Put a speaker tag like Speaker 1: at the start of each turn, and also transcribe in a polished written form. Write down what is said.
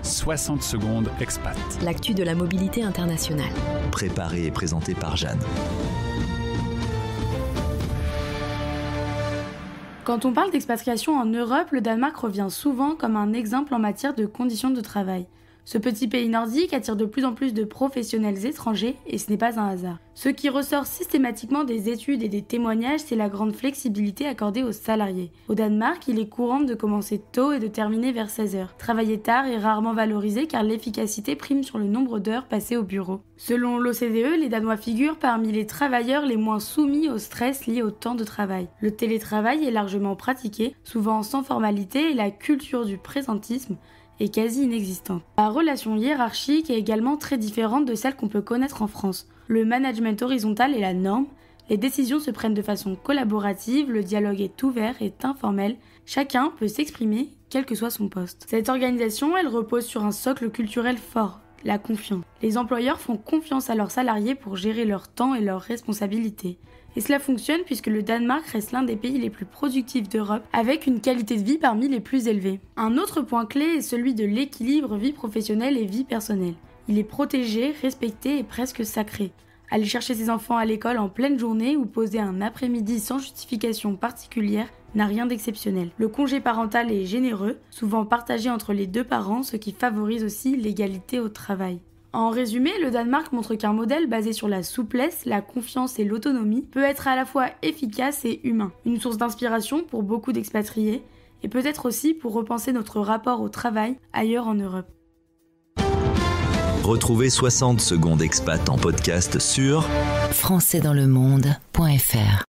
Speaker 1: 60 secondes expat.
Speaker 2: L'actu de la mobilité internationale.
Speaker 3: Préparé et présenté par Jeanne.
Speaker 4: Quand on parle d'expatriation en Europe, le Danemark revient souvent comme un exemple en matière de conditions de travail. Ce petit pays nordique attire de plus en plus de professionnels étrangers et ce n'est pas un hasard. Ce qui ressort systématiquement des études et des témoignages, c'est la grande flexibilité accordée aux salariés. Au Danemark, il est courant de commencer tôt et de terminer vers 16h. Travailler tard est rarement valorisé car l'efficacité prime sur le nombre d'heures passées au bureau. Selon l'OCDE, les Danois figurent parmi les travailleurs les moins soumis au stress lié au temps de travail. Le télétravail est largement pratiqué, souvent sans formalité, et la culture du présentisme est quasi inexistante. La relation hiérarchique est également très différente de celle qu'on peut connaître en France. Le management horizontal est la norme, les décisions se prennent de façon collaborative, le dialogue est ouvert et informel, chacun peut s'exprimer quel que soit son poste. Cette organisation, elle repose sur un socle culturel fort, la confiance. Les employeurs font confiance à leurs salariés pour gérer leur temps et leurs responsabilités. Et cela fonctionne puisque le Danemark reste l'un des pays les plus productifs d'Europe, avec une qualité de vie parmi les plus élevées. Un autre point clé est celui de l'équilibre vie professionnelle et vie personnelle. Il est protégé, respecté et presque sacré. Aller chercher ses enfants à l'école en pleine journée ou poser un après-midi sans justification particulière n'a rien d'exceptionnel. Le congé parental est généreux, souvent partagé entre les deux parents, ce qui favorise aussi l'égalité au travail. En résumé, le Danemark montre qu'un modèle basé sur la souplesse, la confiance et l'autonomie peut être à la fois efficace et humain. Une source d'inspiration pour beaucoup d'expatriés et peut-être aussi pour repenser notre rapport au travail ailleurs en Europe.
Speaker 3: Retrouvez 60 secondes expat en podcast sur
Speaker 2: françaisdanslemonde.fr